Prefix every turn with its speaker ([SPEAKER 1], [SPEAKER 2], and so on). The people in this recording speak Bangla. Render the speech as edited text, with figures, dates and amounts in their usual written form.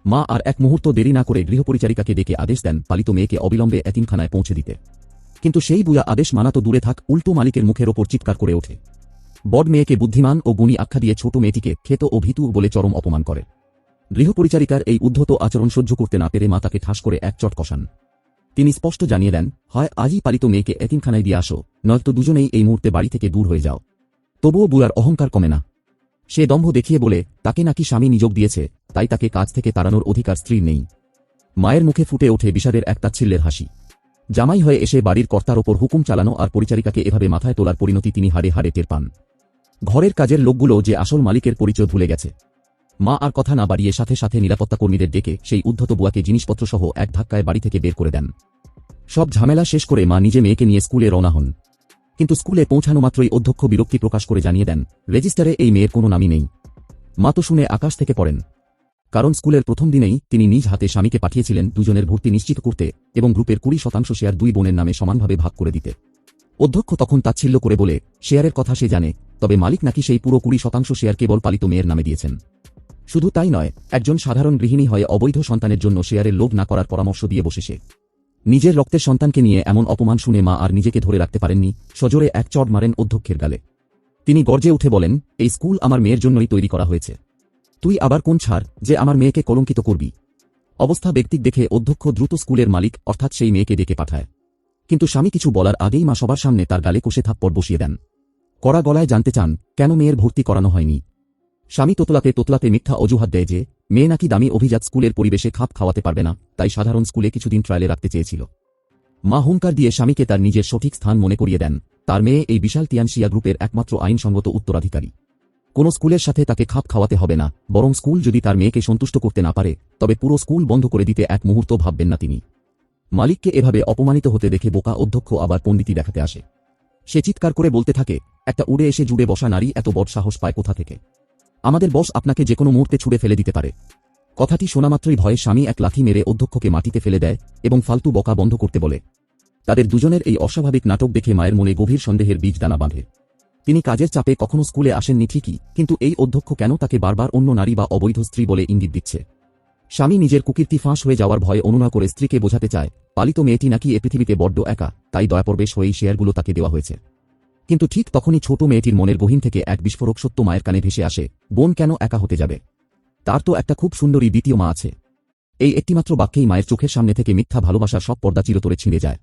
[SPEAKER 1] মা আর এক মুহূর্ত দেরি না করে গৃহপরিচারিকাকে ডেকে আদেশ দেন পালিত মেয়েকে অবিলম্বে এতিমখানায় পৌঁছে দিতে। কিন্তু সেই বুয়া আদেশ মানা তো দূরে থাক, উল্টো মালিকের মুখের ওপর চিৎকার করে ওঠে। বড় মেয়েকে বুদ্ধিমান ও গুণী আখ্যা দিয়ে ছোট মেয়েটিকে ক্ষেত ও ভীতু বলে চরম অপমান করে। গৃহপরিচারিকার এই উদ্ধত আচরণ সহ্য করতে না পেরে মা তাকে ঠাস করে এক চট কষান। তিনি স্পষ্ট জানিয়ে দেন, হয় আজই পালিত মেয়েকে এতিমখানায় দিয়ে আসো, নয়তো দুজনেই এই মুহূর্তে বাড়ি থেকে দূর হয়ে যাও। তবুও বুয়ার অহংকার কমে না। সে দম্ভ দেখিয়ে বলে তাকে নাকি স্বামী নিযোগ দিয়েছে, তাই তাকে কাজ থেকে তাড়ানোর অধিকার স্ত্রীর নেই। মায়ের মুখে ফুটে ওঠে বিষাদের এক তাচ্ছিল্যের হাসি। জামাই হয়ে এসে বাড়ির কর্তার ওপর হুকুম চালানো আর পরিচারিকাকে এভাবে মাথায় তোলার পরিণতি তিনি হাড়ে হাড়ে টের পান। ঘরের কাজের লোকগুলো যে আসল মালিকের পরিচয় ভুলে গেছে। মা আর কথা না বাড়িয়ে সাথে সাথে নিরাপত্তা কর্মীদের ডেকে সেই উদ্ধত বুয়াকে জিনিসপত্র সহ এক ধাক্কায় বাড়ি থেকে বের করে দেন। সব ঝামেলা শেষ করে মা নিজে মেয়েকে নিয়ে স্কুলে রওনা হন। কিন্তু স্কুলে পৌঁছানো মাত্রই অধ্যক্ষ বিরক্তি প্রকাশ করে জানিয়ে দেন, রেজিস্টারে এই মেয়ের কোনো নামই নেই। মা তো শুনে আকাশ থেকে পড়েন। কারণ স্কুলের প্রথম দিনেই তিনি নিজ হাতে স্বামীকে পাঠিয়েছিলেন দুজনের ভর্তি নিশ্চিত করতে এবং গ্রুপের 20% শেয়ার দুই বোনের নামে সমানভাবে ভাগ করে দিতে। অধ্যক্ষ তখন তাচ্ছিল্য করে বলে, শেয়ারের কথা সে জানে, তবে মালিক নাকি সেই পুরো 20% শেয়ার কেবল পালিত মেয়ের নামে দিয়েছেন। শুধু তাই নয়, একজন সাধারণ গৃহিণী হয়ে অবৈধ সন্তানের জন্য শেয়ারের লোভ না করার পরামর্শ দিয়ে বসে সে। নিজের রক্তের সন্তানকে নিয়ে এমন অপমান শুনে মা আর নিজেকে ধরে রাখতে পারেননি, সজোরে এক চড় মারেন অধ্যক্ষের গালে। তিনি গর্জে উঠে বলেন, এই স্কুল আমার মেয়ের জন্যই তৈরি করা হয়েছে। তুই আবার কোন ছাড় যে আমার মেয়েকে কলঙ্কিত করবি? অবস্থা ব্যক্তিক দেখে অধ্যক্ষ দ্রুত স্কুলের মালিক অর্থাৎ সেই মেয়েকে ডেকে পাঠায়। কিন্তু স্বামী কিছু বলার আগেই মা সবার সামনে তার গালে কষে থাপ্পড় বসিয়ে দেন। কড়া গলায় জানতে চান কেন মেয়ের ভর্তি করানো হয়নি। স্বামী তোতলাতে তোতলাতে মিথ্যা অজুহাত দেয় যে মেয়ে নাকি দামি অভিজাত স্কুলের পরিবেশে খাপ খাওয়াতে পারবে না, তাই সাধারণ স্কুলে কিছুদিন ট্রায়ালে রাখতে চেয়েছিল। মা হুঙ্কার দিয়ে স্বামীকে তার নিজের সঠিক স্থান মনে করিয়ে দেন। তার মেয়ে এই বিশাল তিয়ানশিয়া গ্রুপের একমাত্র আইনসঙ্গত উত্তরাধিকারী। কোন স্কুলের সাথে তাকে খাপ খাওয়াতে হবে না, বরং স্কুল যদি তার মেয়েকে সন্তুষ্ট করতে না পারে তবে পুরো স্কুল বন্ধ করে দিতে এক মুহূর্ত ভাববেন না তিনি। মালিককে এভাবে অপমানিত হতে দেখে বোকা অধ্যক্ষ আবার পণ্ডিতি দেখাতে আসে। সে চিৎকার করে বলতে থাকে, একটা উড়ে এসে জুড়ে বসা নারী এত বড় সাহস পায় কোথা থেকে? আমাদের বস আপনাকে যে কোনো মুহূর্তে ছুড়ে ফেলে দিতে পারে। কথাটি শোনামাত্রই ভয়ে স্বামী এক লাথি মেরে অধ্যক্ষকে মাটিতে ফেলে দেয় এবং ফালতু বকা বন্ধ করতে বলে। তাদের দুজনের এই অস্বাভাবিক নাটক দেখে মায়ের মনে গভীর সন্দেহের বীজ দানা বাঁধে। তিনি কাজের চাপে কখনো স্কুলে আসেননি ঠিকই, কিন্তু এই অধ্যক্ষ কেন তাকে বারবার অন্য নারী বা অবৈধ স্ত্রী বলে ইঙ্গিত দিচ্ছে? স্বামী নিজের কুকীর্তি ফাঁস হয়ে যাওয়ার ভয়ে অনুনয় করে স্ত্রীকে বোঝাতে চায় পালিত মেয়েটি নাকি এ পৃথিবীতে বড্ড একা, তাই দয়াপরবেশ হয়েই শেয়ারগুলো তাকে দেওয়া হয়েছে। কিন্তু ঠিক তখনই ছোট মেয়েটির মনের গহীন থেকে এক বিস্ফোরক সত্য মায়ের কানে ভেসে আসে, বোন কেন একা হতে যাবে? তার তো একটা খুব সুন্দরী দ্বিতীয় মা আছে। এই একটিমাত্র বাক্যেই মায়ের চোখের সামনে থেকে মিথ্যা ভালোবাসার সব পর্দা চিরতরে ছিঁড়ে যায়।